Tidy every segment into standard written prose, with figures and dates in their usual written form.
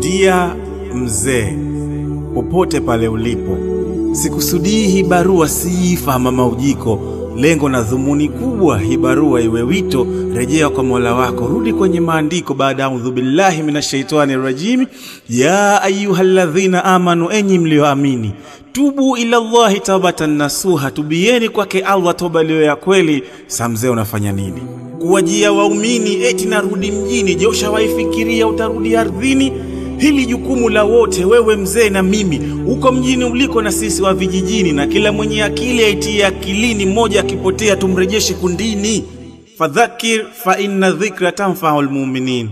Dia mzee, popote pale ulipo, sikusudii hii barua sifa mama ujiko. Lengo na dhumuni kubwa hii barua iwe wito, rejea kwa Mola wako, rudi kwenye maandiko. Baada a'udhu billahi minashaitani rajim, ya ayyuhalladhina amanu, enyi mlioamini, tubu ila Allahi tawbatan nasuha, tubieni kwake Allah toba iliyo ya kweli. Samzee, unafanya nini kuwajia waumini eti narudi mjini? Je, ushawaifikiria utarudi ardhini? Hili jukumu la wote, wewe mzee na mimi, uko mjini uliko na sisi wa vijijini, na kila mwenye akili aitie akilini, mmoja akipotea tumrejeshe kundini. Fadhakir fa inna dhikra tanfa'ul mu'minin,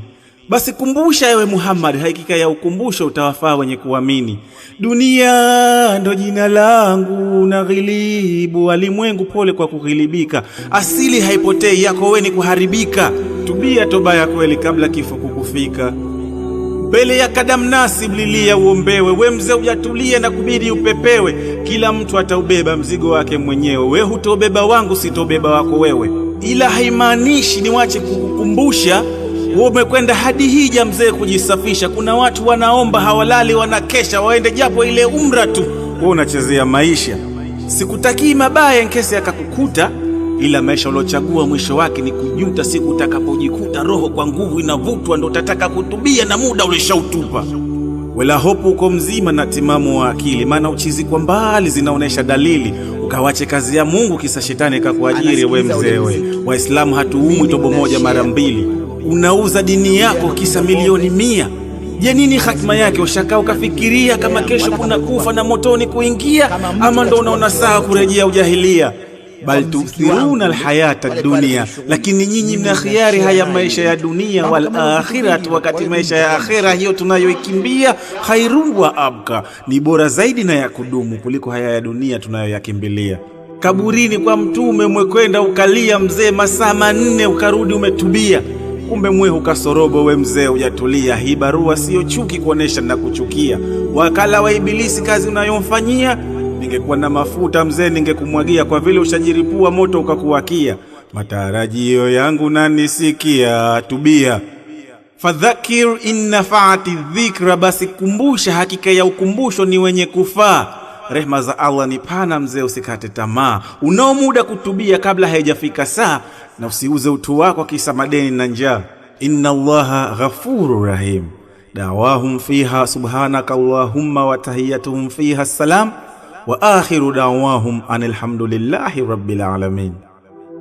basi kumbusha ewe Muhammad, hakika ya ukumbusho utawafaa wenye kuamini. Dunia ndo jina langu na ghilibu walimwengu, pole kwa kughilibika, asili haipotei, yako wewe ni kuharibika. Tubia toba ya kweli kabla kifo kukufika. Mbele ya kadamnasi mlilia uombewe, we mzee ujatulie na kubidi upepewe. Kila mtu ataubeba mzigo wake mwenyewe, we hutobeba wangu sitobeba wako wewe. Ila haimaanishi niwache kukukumbusha, wewe umekwenda hadi hija mzee kujisafisha. Kuna watu wanaomba hawalali wanakesha, waende japo ile umra tu, wewe unachezea maisha. Sikutakii mabaya nkesi akakukuta, ila maisha uliochagua mwisho wake ni kujuta. Siku utakapojikuta roho kwa nguvu inavutwa, ndo utataka kutubia na muda ulishautupa. Wala hopu uko mzima na timamu wa akili, maana uchizi kwa mbali zinaonesha dalili. Ukawache kazi ya Mungu kisa shetani kakuajiri. We mzewe, Waislamu hatuumwi tobo moja mara mbili. Unauza dini yako kisa milioni 100. Je, nini hatima yake? Ushakaa ukafikiria kama kesho kuna kufa na motoni kuingia, ama ndo unaona saa kurejea ujahilia? Bal tuthiruna alhayata dunia, lakini nyinyi mna khiari haya maisha ya dunia, wal akhirat, wakati maisha ya akhira hiyo tunayoikimbia, khairun wa abka, ni bora zaidi na ya kudumu kuliko haya ya dunia tunayoyakimbilia. Kaburini kwa mtume mwekwenda ukalia mzee masaa 4, ukarudi umetubia. Kumbe mwe ukasorobo, we mzee ujatulia. Hii barua sio chuki kuonesha na kuchukia, wakala wa ibilisi kazi unayomfanyia. Ningekuwa na mafuta mzee ningekumwagia, kwa vile ushajiripua moto ukakuwakia. Matarajio yangu nanisikia, tubia. Fadhakir inna fa'ati dhikra, basi kumbusha, hakika ya ukumbusho ni wenye kufaa. Rehma za Allah ni pana mzee, usikate tamaa. Unao muda kutubia kabla haijafika saa, na usiuze utu wako kisa madeni na njaa. Inna Allaha ghafurur rahim, da'wahum fiha subhanaka Allahumma wa tahiyyatuhum fiha salam wa akhiru da'wahum alhamdulillahi rabbil alamin.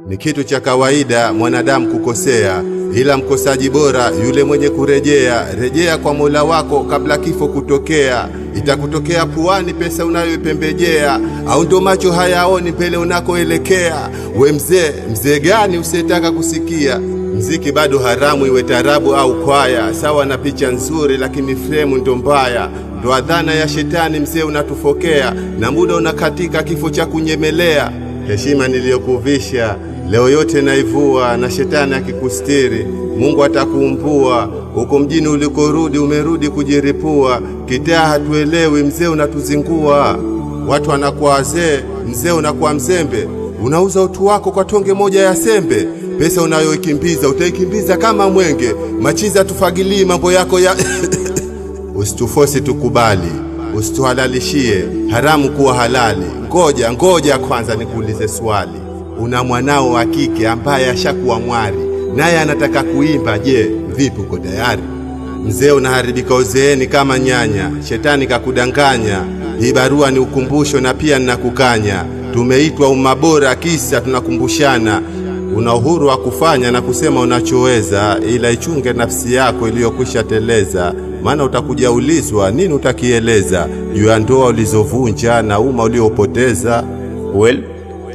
Ni kitu cha kawaida mwanadamu kukosea, ila mkosaji bora yule mwenye kurejea. Rejea kwa Mola wako kabla kifo kutokea. Itakutokea puani pesa unayoipembejea, au ndo macho hayaoni mbele unakoelekea. We mzee gani usietaka kusikia? Mziki bado haramu, iwe tarabu au kwaya. Sawa na picha nzuri, lakini fremu ndo mbaya. Ndo adhana ya shetani mzee unatufokea, na muda unakatika kifo cha kunyemelea. Heshima niliyokuvisha leo yote naivua, na shetani akikustiri Mungu atakuumbua. Huko mjini ulikorudi umerudi kujiripua, kitaa hatuelewi mzee unatuzingua. Watu wanakuwa wazee, mzee unakuwa mzembe. Unauza utu wako kwa tonge moja ya sembe. Pesa unayoikimbiza utaikimbiza kama mwenge. Machiza tufagilii mambo yako ya usitufosi tukubali, usituhalalishie haramu kuwa halali. Ngoja kwanza nikuulize swali. Una mwanao wa kike ambaye ashakuwa mwari, naye anataka kuimba. Je, vipi, uko tayari? Mzee unaharibika uzeeni kama nyanya, shetani kakudanganya. Hii barua ni ukumbusho na pia ninakukanya. Tumeitwa umma bora kisa tunakumbushana. Una uhuru wa kufanya na kusema unachoweza, ila ichunge nafsi yako iliyokwisha teleza. Maana utakuja ulizwa nini utakieleza juu ya ndoa ulizovunja na umma uliopoteza.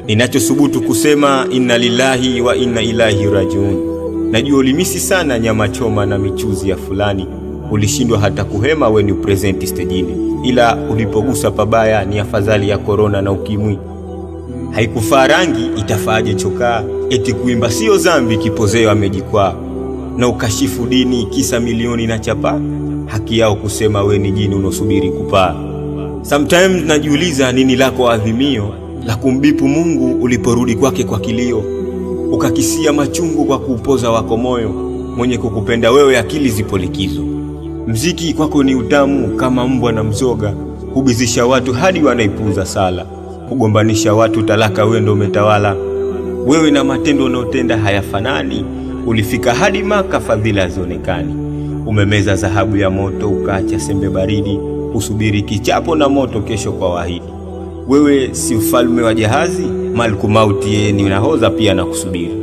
Ninachosubutu kusema inna lillahi wa inna ilaihi rajiun. Najua ulimisi sana nyama choma na michuzi ya fulani, ulishindwa hata kuhema when you present stejini, ila ulipogusa pabaya ni afadhali ya korona na ukimwi. Haikufaa rangi, itafaaje chokaa? Eti kuimba sio zambi, kipozeo amejikwaa. Na ukashifu dini kisa milioni na chapa, haki yao kusema we ni jini unosubiri kupaa. Sometimes najiuliza nini lako adhimio la kumbipu Mungu uliporudi kwake kwa kilio. ukakisia machungu kwa kuupoza wako moyo, mwenye kukupenda wewe akili zipo likizo. Mziki kwako ni utamu kama mbwa na mzoga, hubizisha watu hadi wanaipuuza sala, kugombanisha watu talaka wewe ndo umetawala. Wewe na matendo unaotenda hayafanani, ulifika hadi Maka fadhila zionekani. Umemeza dhahabu ya moto ukaacha sembe baridi, usubiri kichapo na moto kesho kwa wahidi. Wewe si mfalme wa jahazi, Malku Mauti ni nahodha pia na kusubiri.